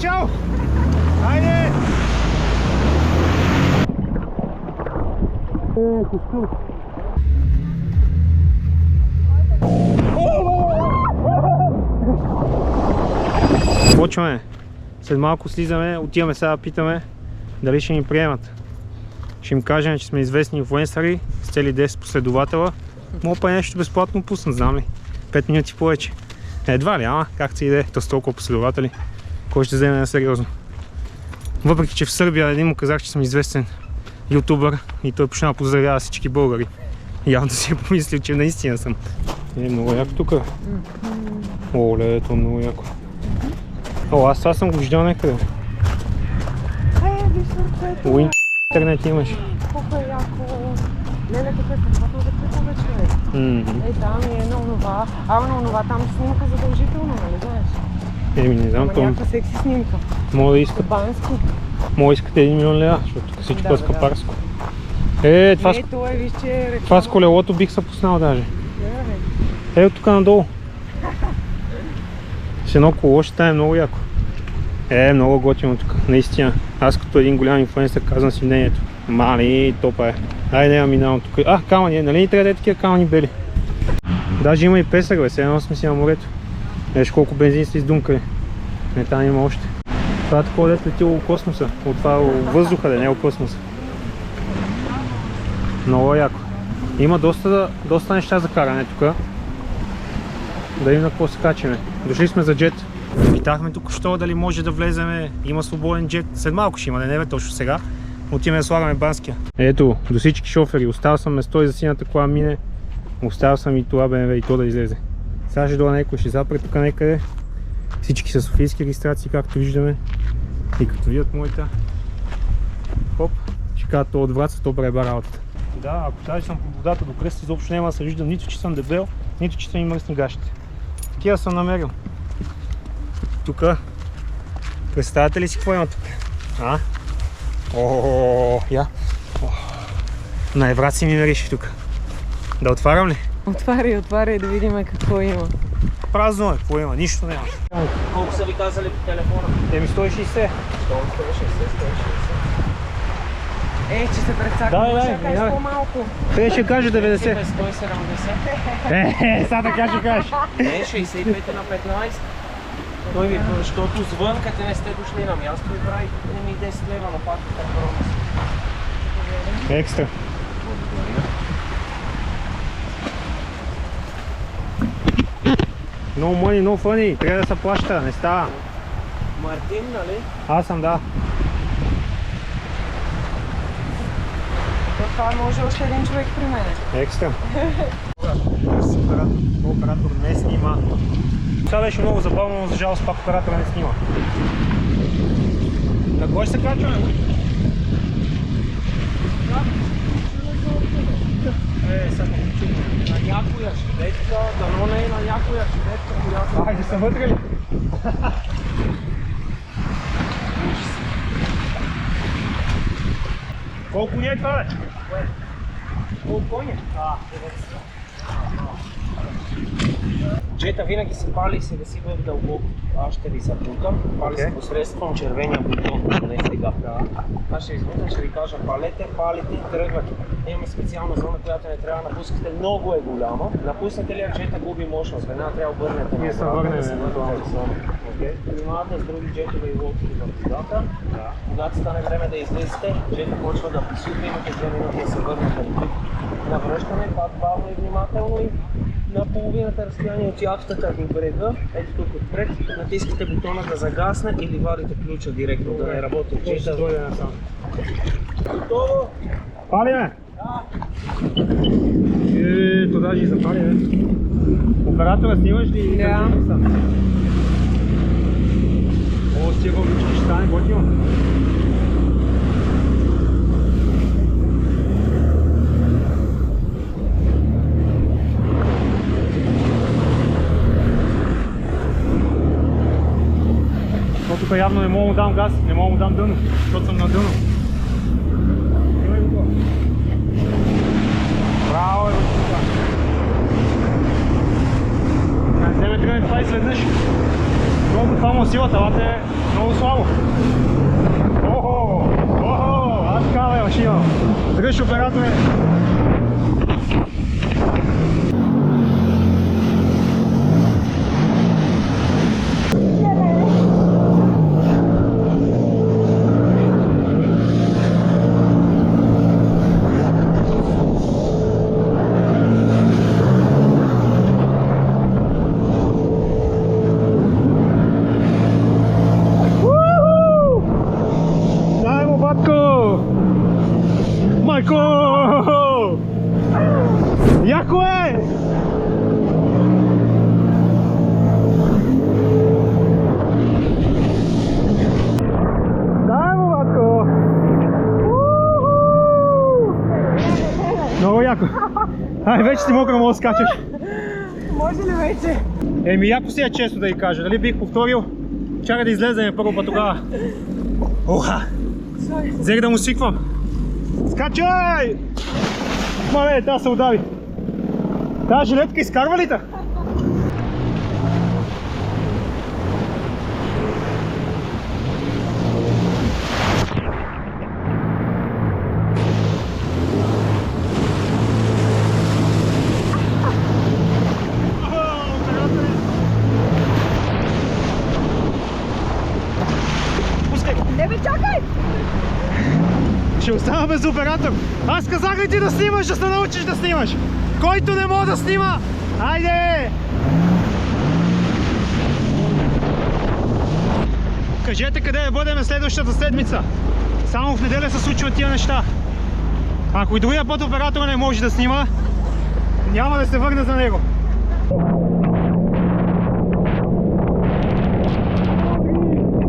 Чао! Хайде! Костюм! Почваме. След малко слизаме, отиваме сега да питаме дали ще ни приемат. Ще им кажем, че сме известни инфлуенсъри с цели 10 последователя. Мога па нещо безплатно пуснат, знам ли. 5 минути повече. Едва ли, ама как се иде, то с толкова последователи. Кой ще вземе на сериозно? Въпреки, че в Сърбия един му казах, че съм известен ютубър и той почна да поздравява всички българи. Явно си е помислил, че наистина съм. Много яко тук. Оле, това е много яко. О, аз това съм го виждал някъде. Уин интернет имаш. Колко е яко. Леле, тук е страхотно за клипове, човек. Ей, там е на онова. На онова там снимка задължително, нали знаеш? Не знам, това. Някаква секси снимка. Мога да искат. Бански. Мога да искате 1 милион лева, защото тук всичко е скъпарско. Това с колелото бих се пуснал даже. Ето тук надолу. С едно коло ще стане много яко. Много готино тук, наистина. Аз като един голям инфлуенсър казвам си мнението. Мали, топа е. Айде, минавам тук. Камъни, нали ни трябва да е такива камъни бели? Даже има и песък, бе, едно сме си на морето. Виж колко бензин са издумкали. Не, там има още. Това е такова дето летило космоса. От това въздуха, да не е космоса. Много яко. Има доста неща за каране тук. Да видим на какво се качаме. Дошли сме за джет. Питахме тук що дали може да влеземе. Има свободен джет. След малко ще има, да не бе точно сега. Отиваме да слагаме банския. Ето, до всички шофери. Оставил съм место и за синята кола мине. Оставил съм и това БМВ и то да излезе. Сега ще дойде някой, ще запре тук някъде. Всички са софийски регистрации, както виждаме. И като видят моята, хоп, ще кажат това от Враца, то преба работата. Да, ако даже съм по водата до кръста, изобщо няма да се виждам нито, че съм дебел, нито, че са ми мръсни гащите. Такива съм намерил. Тук, представяте ли си какво има тук? Я. На Евраци ми мериш тук. Да отварям ли? Отваряй да видим какво има. Празно е, какво има? Нищо няма. Колко са ви казали по телефона? 160. 160. Че се прецакаме, чакай с по-малко. Те ще каже 90. 170. Сега така ще кажеш. 65 на 15. Той ви, защото звън, като не сте дошли на място и прави ми 10 лева на пак така промис. Екстра. No money, no funny. Трябва да се плаща, не става. Мартин, нали? Аз съм, да. Това може още един човек при мен. Екстра. Оператор не снима. Това беше много забавно, но за жалост пак оператора не снима. На кой ще се качваме? Само на някоя шедетка, дано не е на някоя шедетка, която... Хайде са вътре ли? Колко ни е това, бе? Колко е? Джета винаги се пали и се гаси в дълбоко. Аз ще ви запутам. Пали се посредством червения бутон, не сега. Аз ще измутам, ще ви кажа палете, тръгвате. Имаме специална зона, която не трябва да напускате. Много е голяма. Напуснете ли джета, губи мощност. Веднага трябва да обърнете. Ние се върнем на тази зона. Внимавате с други джетове и лодки в водата. Когато стане време да излезете, джета почва да писука, имате 2 минути да се върнете. Навръщане, пак бавно и внимателно и на половината разстояние от яхтата до брега, ето тук отпред, натискате бутона да загасне или вадите ключа директно да не работи джета. Готово? Палиме! Да! Ето даже и запали, бе. Оператора снимаш ли? Да. О, с тия гълбички ще стане готино. Тук явно не мога да дам газ, не мога да дам дъно, защото съм на дъно. Браво, вземе тръгне това изведнъж. Това му силата, лата е много слабо. Охо, аз такава машина. Дръж операторе. Майко! Яко е! Дай му, батко! Много яко! Ай, вече си мокра, мога да скачаш. Може ли вече? Еми, яко си е често да й кажа, дали бих повторил? Чакай да излезем първо па тогава. Оха! Взех да му свиквам. Скачай! Мале, тя се удари. Тая жилетка изкарва ли те? Не бе, чакай! Ще остана без оператор. Аз казах ли ти да снимаш, да се научиш да снимаш? Който не може да снима, айде! Кажете къде да бъдем следващата седмица. Само в неделя се случват тия неща. Ако и другия път оператора не може да снима, няма да се върне за него.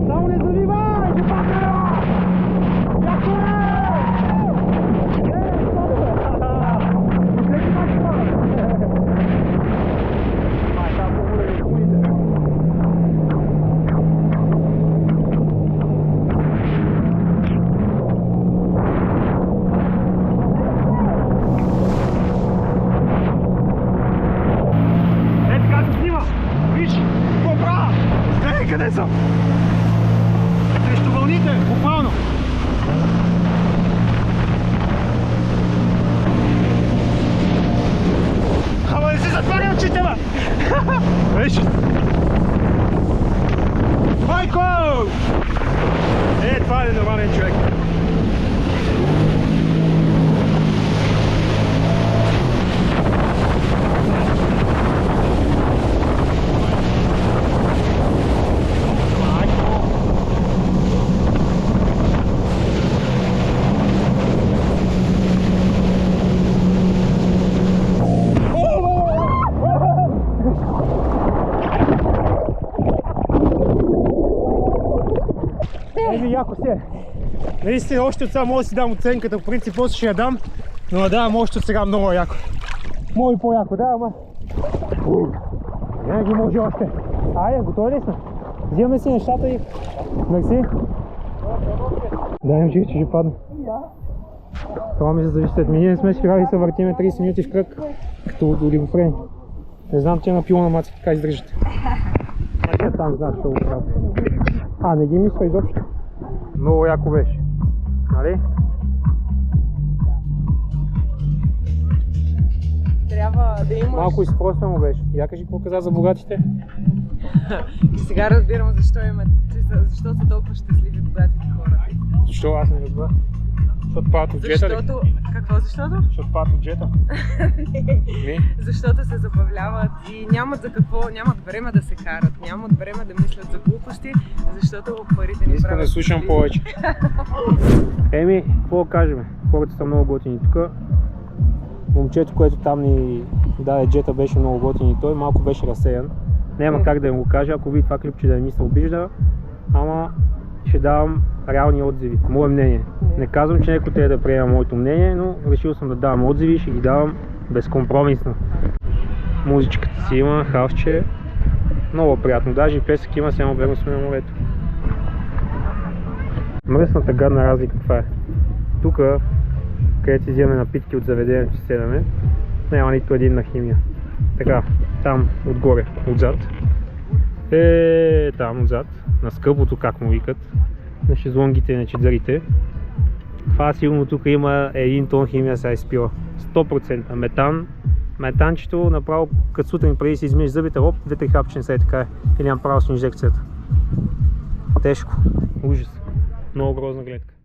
Само не завивай! Къде съм? Срещу вълните, буквално. Ама не си затваря очите, бе! Виж! Майко! Това е нормален човек. Яко си е. Наистина, още от сега мога да си дам оценката, по принцип после ще я дам, но да давам още от сега много яко. Мога и по-яко, да, ама... Не ги може още. Айде, готови ли сме? Взимаме си нещата и... Мерси. Дай им че ще падне. Това ми се зависи от мен. Ние не сме спирали да се въртиме 30 минути в кръг, като олигофрени. Не знам, че на пилна маци така издържате. Значи там знаеш, що го правят. Не ги мисля изобщо. Много яко беше. Нали? Трябва да имаш... Малко изпроствено беше. Я кажи какво каза за богатите. И сега разбирам защо защо са толкова щастливи богатите хора. Защо аз не разбрах? Защото падат от джета ли? Какво защото? Защото падат от джета. Не. Защото се забавляват и нямат за какво, нямат време да се карат, нямат време да мислят за глупости, защото парите ни правят. Искам да слушам повече. Еми, какво да кажем? Хората са много готини тук. Момчето, което там ни даде джета, беше много готин и той малко беше разсеян. Няма как да им го кажа, ако види това клипче да не ми се обижда, ама ще давам реални отзиви, мое мнение. Не казвам, че някой трябва да приема моето мнение, но решил съм да давам отзиви и ще ги давам безкомпромисно. Музичката си има, хавче, много приятно, даже и песък има, само верно сме на морето. Мръсната гадна разлика каква е? Тук, където си вземем напитки от заведението, че седаме, няма нито един на химия. Така, там отгоре, отзад, Там отзад, на скъпото, как му викат, на шезлонгите и на чадърите. Това сигурно тук има 1 тон химия сега изпила. 100%. Метанчето направо като сутрин преди си измиеш зъбите, оп, 2-3 хапчен сега така е. Или направо с инжекцията. Тежко. Ужас. Много грозна гледка.